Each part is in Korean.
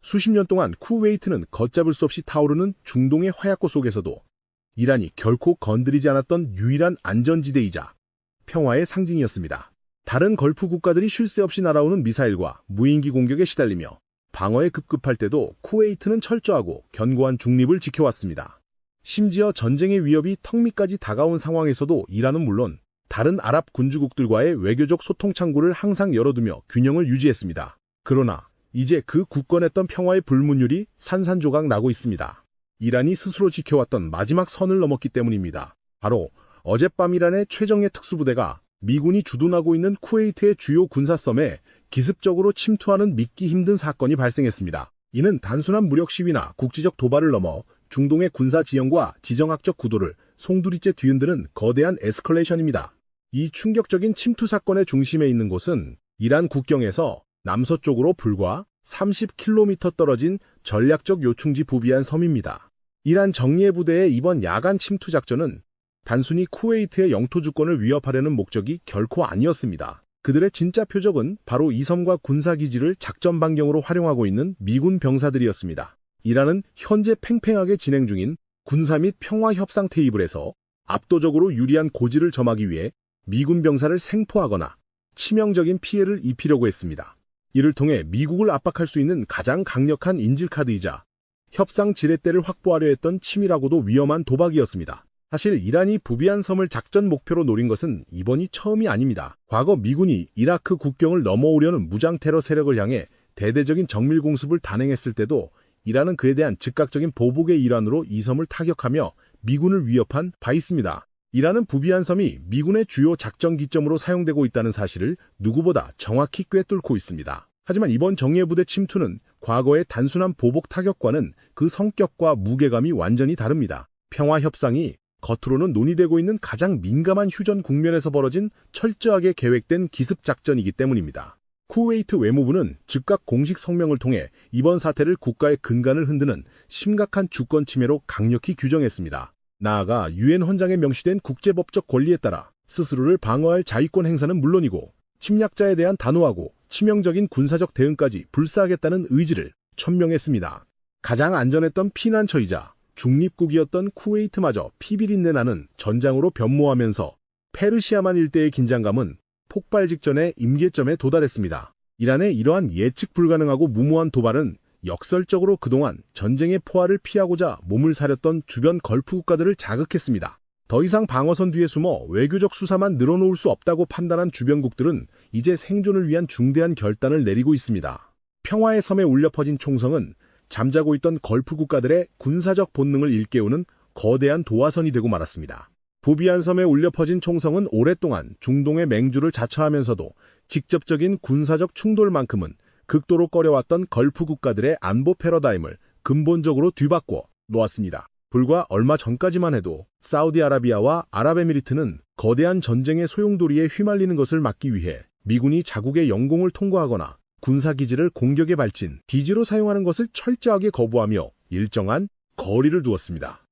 수십 년 동안 쿠웨이트는 걷잡을 수 없이 타오르는 중동의 화약고 속에서도 이란이 결코 건드리지 않았던 유일한 안전지대이자 평화의 상징이었습니다. 다른 걸프 국가들이 쉴 새 없이 날아오는 미사일과 무인기 공격에 시달리며 방어에 급급할 때도 쿠웨이트는 철저하고 견고한 중립을 지켜왔습니다. 심지어 전쟁의 위협이 턱 밑까지 다가온 상황에서도 이란은 물론 다른 아랍 군주국들과의 외교적 소통 창구를 항상 열어두며 균형을 유지했습니다. 그러나 이제 그 굳건했던 평화의 불문율이 산산조각 나고 있습니다. 이란이 스스로 지켜왔던 마지막 선을 넘었기 때문입니다. 바로 어젯밤 이란의 최정예 특수부대가 미군이 주둔하고 있는 쿠웨이트의 주요 군사섬에 기습적으로 침투하는 믿기 힘든 사건이 발생했습니다. 이는 단순한 무력 시위나 국지적 도발을 넘어 중동의 군사 지형과 지정학적 구도를 송두리째 뒤흔드는 거대한 에스컬레이션입니다. 이 충격적인 침투 사건의 중심에 있는 곳은 이란 국경에서 남서쪽으로 불과 30km 떨어진 전략적 요충지 부비안 섬입니다. 이란 정예 부대의 이번 야간 침투 작전은 단순히 쿠웨이트의 영토 주권을 위협하려는 목적이 결코 아니었습니다. 그들의 진짜 표적은 바로 이 섬과 군사기지를 작전 반경으로 활용하고 있는 미군 병사들이었습니다. 이란은 현재 팽팽하게 진행 중인 군사 및 평화 협상 테이블에서 압도적으로 유리한 고지를 점하기 위해 미군 병사를 생포하거나 치명적인 피해를 입히려고 했습니다. 이를 통해 미국을 압박할 수 있는 가장 강력한 인질카드이자 협상 지렛대를 확보하려 했던 치밀하고도 위험한 도박이었습니다. 사실 이란이 부비안 섬을 작전 목표로 노린 것은 이번이 처음이 아닙니다. 과거 미군이 이라크 국경을 넘어오려는 무장 테러 세력을 향해 대대적인 정밀 공습을 단행했을 때도 이란은 그에 대한 즉각적인 보복의 일환으로 이 섬을 타격하며 미군을 위협한 바 있습니다. 이란은 부비안 섬이 미군의 주요 작전 기점으로 사용되고 있다는 사실을 누구보다 정확히 꿰뚫고 있습니다. 하지만 이번 정예부대 침투는 과거의 단순한 보복 타격과는 그 성격과 무게감이 완전히 다릅니다. 평화 협상이 겉으로는 논의되고 있는 가장 민감한 휴전 국면에서 벌어진 철저하게 계획된 기습작전이기 때문입니다. 쿠웨이트 외무부는 즉각 공식 성명을 통해 이번 사태를 국가의 근간을 흔드는 심각한 주권 침해로 강력히 규정했습니다. 나아가 유엔 헌장에 명시된 국제법적 권리에 따라 스스로를 방어할 자위권 행사는 물론이고 침략자에 대한 단호하고 치명적인 군사적 대응까지 불사하겠다는 의지를 천명했습니다. 가장 안전했던 피난처이자 중립국이었던 쿠웨이트마저 피비린내 나는 전장으로 변모하면서 페르시아만 일대의 긴장감은 폭발 직전의 임계점에 도달했습니다. 이란의 이러한 예측 불가능하고 무모한 도발은 역설적으로 그동안 전쟁의 포화를 피하고자 몸을 사렸던 주변 걸프 국가들을 자극했습니다. 더 이상 방어선 뒤에 숨어 외교적 수사만 늘어놓을 수 없다고 판단한 주변국들은 이제 생존을 위한 중대한 결단을 내리고 있습니다. 평화의 섬에 울려 퍼진 총성은 잠자고 있던 걸프 국가들의 군사적 본능을 일깨우는 거대한 도화선이 되고 말았습니다. 부비안 섬에 울려 퍼진 총성은 오랫동안 중동의 맹주를 자처하면서도 직접적인 군사적 충돌만큼은 극도로 꺼려왔던 걸프 국가들의 안보 패러다임을 근본적으로 뒤바꿔 놓았습니다. 불과 얼마 전까지만 해도 사우디아라비아와 아랍에미리트는 거대한 전쟁의 소용돌이에 휘말리는 것을 막기 위해 미군이 자국의 영공을 통과하거나 군사기지를 공격에 발진, 기지로 사용하는 것을 철저하게 거부하며 일정한 거리를 두었습니다.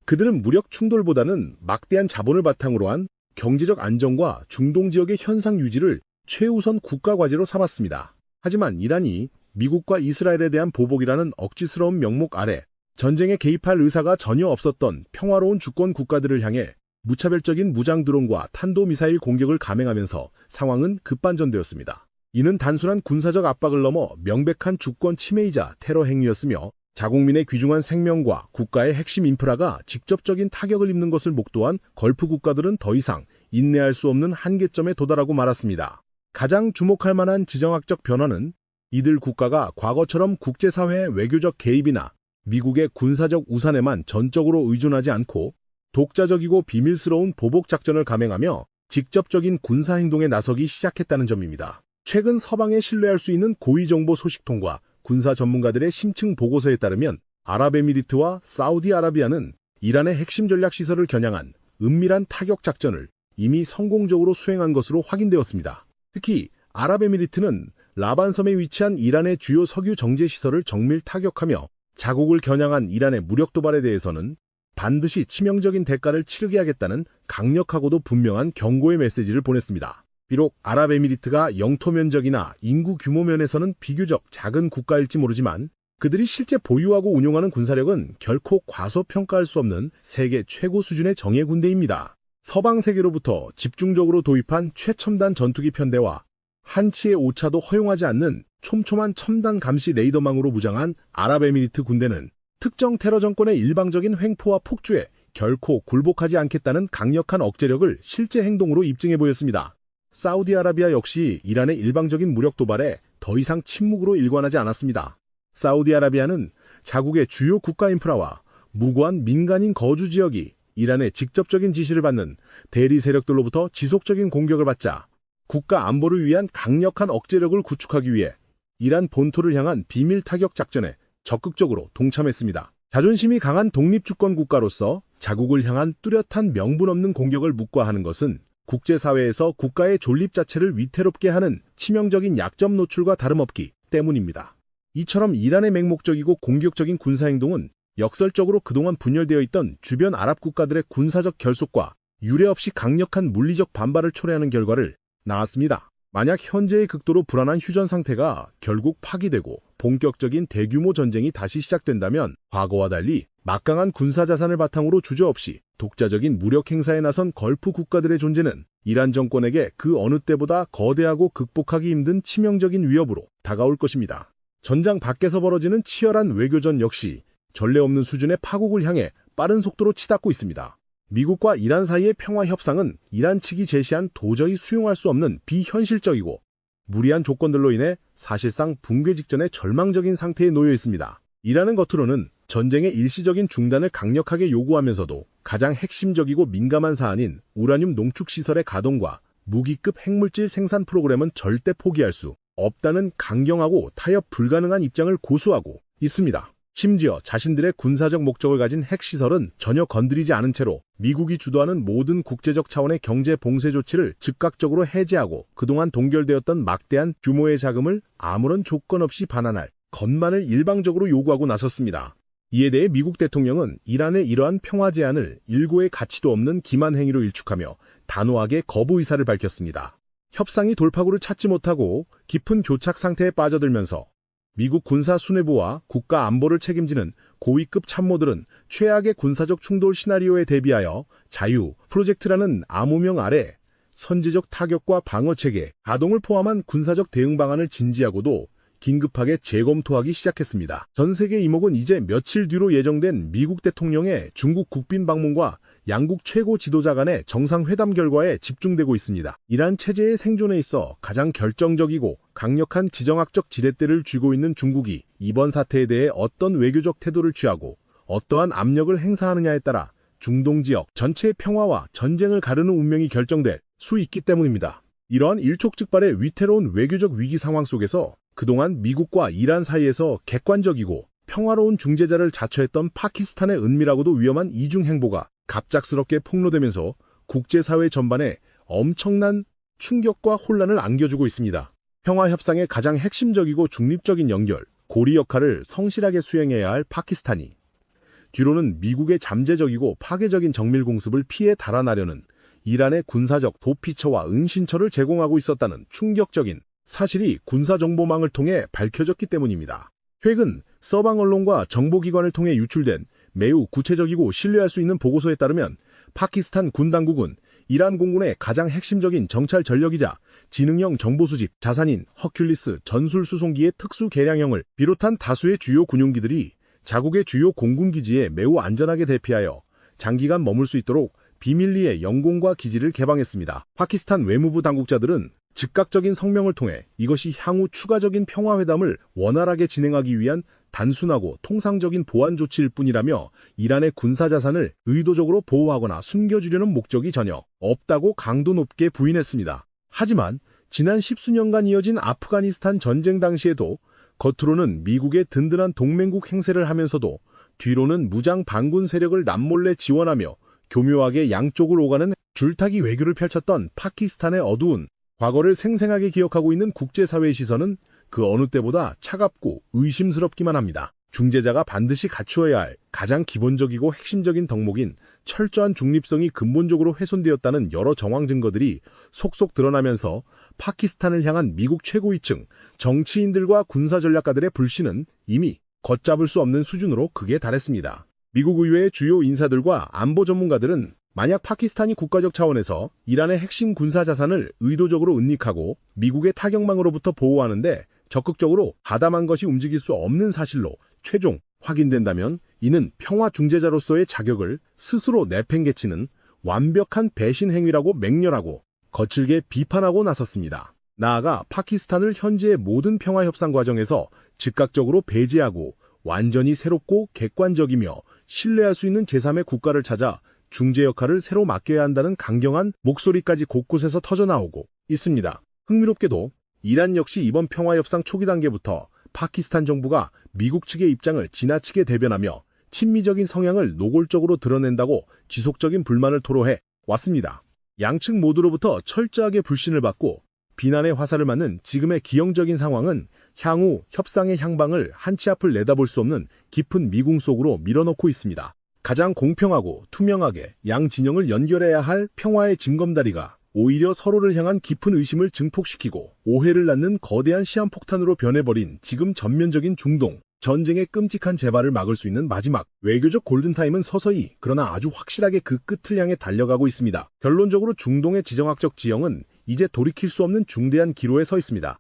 그들은 무력 충돌보다는 막대한 자본을 바탕으로 한 경제적 안정과 중동 지역의 현상 유지를 최우선 국가 과제로 삼았습니다. 하지만 이란이 미국과 이스라엘에 대한 보복이라는 억지스러운 명목 아래 전쟁에 개입할 의사가 전혀 없었던 평화로운 주권 국가들을 향해 무차별적인 무장 드론과 탄도미사일 공격을 감행하면서 상황은 급반전되었습니다. 이는 단순한 군사적 압박을 넘어 명백한 주권 침해이자 테러 행위였으며 자국민의 귀중한 생명과 국가의 핵심 인프라가 직접적인 타격을 입는 것을 목도한 걸프 국가들은 더 이상 인내할 수 없는 한계점에 도달하고 말았습니다. 가장 주목할 만한 지정학적 변화는 이들 국가가 과거처럼 국제사회의 외교적 개입이나 미국의 군사적 우산에만 전적으로 의존하지 않고 독자적이고 비밀스러운 보복 작전을 감행하며 직접적인 군사행동에 나서기 시작했다는 점입니다. 최근 서방에 신뢰할 수 있는 고위정보 소식통과 군사 전문가들의 심층 보고서에 따르면 아랍에미리트와 사우디아라비아는 이란의 핵심 전략 시설을 겨냥한 은밀한 타격 작전을 이미 성공적으로 수행한 것으로 확인되었습니다. 특히 아랍에미리트는 라반섬에 위치한 이란의 주요 석유 정제 시설을 정밀 타격하며 자국을 겨냥한 이란의 무력 도발에 대해서는 반드시 치명적인 대가를 치르게 하겠다는 강력하고도 분명한 경고의 메시지를 보냈습니다. 비록 아랍에미리트가 영토 면적이나 인구 규모 면에서는 비교적 작은 국가일지 모르지만 그들이 실제 보유하고 운용하는 군사력은 결코 과소평가할 수 없는 세계 최고 수준의 정예 군대입니다. 서방 세계로부터 집중적으로 도입한 최첨단 전투기 편대와 한치의 오차도 허용하지 않는 촘촘한 첨단 감시 레이더망으로 무장한 아랍에미리트 군대는 특정 테러 정권의 일방적인 횡포와 폭주에 결코 굴복하지 않겠다는 강력한 억제력을 실제 행동으로 입증해 보였습니다. 사우디아라비아 역시 이란의 일방적인 무력 도발에 더 이상 침묵으로 일관하지 않았습니다. 사우디아라비아는 자국의 주요 국가 인프라와 무고한 민간인 거주 지역이 이란의 직접적인 지시를 받는 대리 세력들로부터 지속적인 공격을 받자 국가 안보를 위한 강력한 억제력을 구축하기 위해 이란 본토를 향한 비밀 타격 작전에 적극적으로 동참했습니다. 자존심이 강한 독립주권 국가로서 자국을 향한 뚜렷한 명분 없는 공격을 묵과하는 것은 국제사회에서 국가의 존립 자체를 위태롭게 하는 치명적인 약점 노출과 다름없기 때문입니다. 이처럼 이란의 맹목적이고 공격적인 군사행동은 역설적으로 그동안 분열되어 있던 주변 아랍 국가들의 군사적 결속과 유례없이 강력한 물리적 반발을 초래하는 결과를 낳았습니다. 만약 현재의 극도로 불안한 휴전 상태가 결국 파기되고 본격적인 대규모 전쟁이 다시 시작된다면 과거와 달리 막강한 군사자산을 바탕으로 주저없이 독자적인 무력 행사에 나선 걸프 국가들의 존재는 이란 정권에게 그 어느 때보다 거대하고 극복하기 힘든 치명적인 위협으로 다가올 것입니다. 전장 밖에서 벌어지는 치열한 외교전 역시 전례 없는 수준의 파국을 향해 빠른 속도로 치닫고 있습니다. 미국과 이란 사이의 평화 협상은 이란 측이 제시한 도저히 수용할 수 없는 비현실적이고 무리한 조건들로 인해 사실상 붕괴 직전의 절망적인 상태에 놓여 있습니다. 이란은 겉으로는 전쟁의 일시적인 중단을 강력하게 요구하면서도 가장 핵심적이고 민감한 사안인 우라늄 농축시설의 가동과 무기급 핵물질 생산 프로그램은 절대 포기할 수 없다는 강경하고 타협 불가능한 입장을 고수하고 있습니다. 심지어 자신들의 군사적 목적을 가진 핵시설은 전혀 건드리지 않은 채로 미국이 주도하는 모든 국제적 차원의 경제 봉쇄 조치를 즉각적으로 해제하고 그동안 동결되었던 막대한 규모의 자금을 아무런 조건 없이 반환할 것만을 일방적으로 요구하고 나섰습니다. 이에 대해 미국 대통령은 이란의 이러한 평화 제안을 일고의 가치도 없는 기만 행위로 일축하며 단호하게 거부 의사를 밝혔습니다. 협상이 돌파구를 찾지 못하고 깊은 교착 상태에 빠져들면서 미국 군사 수뇌부와 국가 안보를 책임지는 고위급 참모들은 최악의 군사적 충돌 시나리오에 대비하여 자유 프로젝트라는 암호명 아래 선제적 타격과 방어체계, 가동을 포함한 군사적 대응 방안을 진지하고도 긴급하게 재검토하기 시작했습니다. 전 세계 이목은 이제 며칠 뒤로 예정된 미국 대통령의 중국 국빈 방문과 양국 최고 지도자 간의 정상회담 결과에 집중되고 있습니다. 이란 체제의 생존에 있어 가장 결정적이고 강력한 지정학적 지렛대를 쥐고 있는 중국이 이번 사태에 대해 어떤 외교적 태도를 취하고 어떠한 압력을 행사하느냐에 따라 중동 지역 전체의 평화와 전쟁을 가르는 운명이 결정될 수 있기 때문입니다. 이러한 일촉즉발의 위태로운 외교적 위기 상황 속에서 그동안 미국과 이란 사이에서 객관적이고 평화로운 중재자를 자처했던 파키스탄의 은밀하고도 위험한 이중 행보가 갑작스럽게 폭로되면서 국제사회 전반에 엄청난 충격과 혼란을 안겨주고 있습니다. 평화협상의 가장 핵심적이고 중립적인 연결, 고리 역할을 성실하게 수행해야 할 파키스탄이 뒤로는 미국의 잠재적이고 파괴적인 정밀 공습을 피해 달아나려는 이란의 군사적 도피처와 은신처를 제공하고 있었다는 충격적인 사실이 군사정보망을 통해 밝혀졌기 때문입니다. 최근 서방 언론과 정보기관을 통해 유출된 매우 구체적이고 신뢰할 수 있는 보고서에 따르면 파키스탄 군 당국은 이란 공군의 가장 핵심적인 정찰 전력이자 지능형 정보수집 자산인 허큘리스 전술수송기의 특수 개량형을 비롯한 다수의 주요 군용기들이 자국의 주요 공군기지에 매우 안전하게 대피하여 장기간 머물 수 있도록 비밀리에 영공과 기지를 개방했습니다. 파키스탄 외무부 당국자들은 즉각적인 성명을 통해 이것이 향후 추가적인 평화회담을 원활하게 진행하기 위한 단순하고 통상적인 보안 조치일 뿐이라며 이란의 군사자산을 의도적으로 보호하거나 숨겨주려는 목적이 전혀 없다고 강도 높게 부인했습니다. 하지만 지난 십수년간 이어진 아프가니스탄 전쟁 당시에도 겉으로는 미국의 든든한 동맹국 행세를 하면서도 뒤로는 무장 반군 세력을 남몰래 지원하며 교묘하게 양쪽을 오가는 줄타기 외교를 펼쳤던 파키스탄의 어두운 과거를 생생하게 기억하고 있는 국제사회의 시선은 그 어느 때보다 차갑고 의심스럽기만 합니다. 중재자가 반드시 갖추어야 할 가장 기본적이고 핵심적인 덕목인 철저한 중립성이 근본적으로 훼손되었다는 여러 정황 증거들이 속속 드러나면서 파키스탄을 향한 미국 최고위층 정치인들과 군사전략가들의 불신은 이미 걷잡을 수 없는 수준으로 극에 달했습니다. 미국 의회의 주요 인사들과 안보 전문가들은 만약 파키스탄이 국가적 차원에서 이란의 핵심 군사 자산을 의도적으로 은닉하고 미국의 타격망으로부터 보호하는데 적극적으로 가담한 것이 움직일 수 없는 사실로 최종 확인된다면 이는 평화 중재자로서의 자격을 스스로 내팽개치는 완벽한 배신 행위라고 맹렬하고 거칠게 비판하고 나섰습니다. 나아가 파키스탄을 현재의 모든 평화 협상 과정에서 즉각적으로 배제하고 완전히 새롭고 객관적이며 신뢰할 수 있는 제3의 국가를 찾아 중재 역할을 새로 맡겨야 한다는 강경한 목소리까지 곳곳에서 터져나오고 있습니다. 흥미롭게도 이란 역시 이번 평화협상 초기 단계부터 파키스탄 정부가 미국 측의 입장을 지나치게 대변하며 친미적인 성향을 노골적으로 드러낸다고 지속적인 불만을 토로해 왔습니다. 양측 모두로부터 철저하게 불신을 받고 비난의 화살을 맞는 지금의 기형적인 상황은 향후 협상의 향방을 한치 앞을 내다볼 수 없는 깊은 미궁 속으로 밀어넣고 있습니다. 가장 공평하고 투명하게 양 진영을 연결해야 할 평화의 징검다리가 오히려 서로를 향한 깊은 의심을 증폭시키고 오해를 낳는 거대한 시한폭탄으로 변해버린 지금 전면적인 중동 전쟁의 끔찍한 재발을 막을 수 있는 마지막 외교적 골든타임은 서서히 그러나 아주 확실하게 그 끝을 향해 달려가고 있습니다. 결론적으로 중동의 지정학적 지형은 이제 돌이킬 수 없는 중대한 기로에 서 있습니다.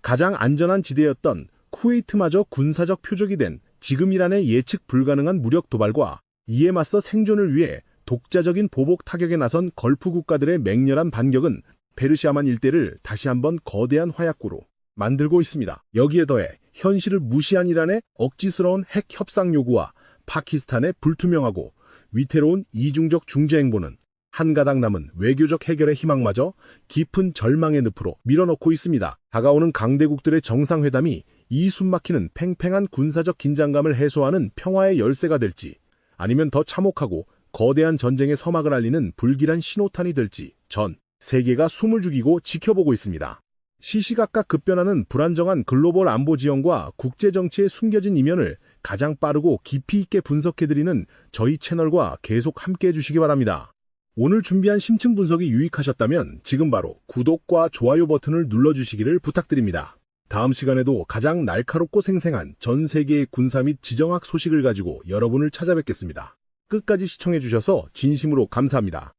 가장 안전한 지대였던 쿠웨이트마저 군사적 표적이 된 지금 이란의 예측 불가능한 무력 도발과 이에 맞서 생존을 위해 독자적인 보복 타격에 나선 걸프 국가들의 맹렬한 반격은 페르시아만 일대를 다시 한번 거대한 화약고로 만들고 있습니다. 여기에 더해 현실을 무시한 이란의 억지스러운 핵 협상 요구와 파키스탄의 불투명하고 위태로운 이중적 중재 행보는 한 가닥 남은 외교적 해결의 희망마저 깊은 절망의 늪으로 밀어넣고 있습니다. 다가오는 강대국들의 정상회담이 이 숨막히는 팽팽한 군사적 긴장감을 해소하는 평화의 열쇠가 될지 아니면 더 참혹하고 거대한 전쟁의 서막을 알리는 불길한 신호탄이 될지 전 세계가 숨을 죽이고 지켜보고 있습니다. 시시각각 급변하는 불안정한 글로벌 안보 지형과 국제정치의 숨겨진 이면을 가장 빠르고 깊이 있게 분석해드리는 저희 채널과 계속 함께해 주시기 바랍니다. 오늘 준비한 심층 분석이 유익하셨다면 지금 바로 구독과 좋아요 버튼을 눌러주시기를 부탁드립니다. 다음 시간에도 가장 날카롭고 생생한 전 세계의 군사 및 지정학 소식을 가지고 여러분을 찾아뵙겠습니다. 끝까지 시청해주셔서 진심으로 감사합니다.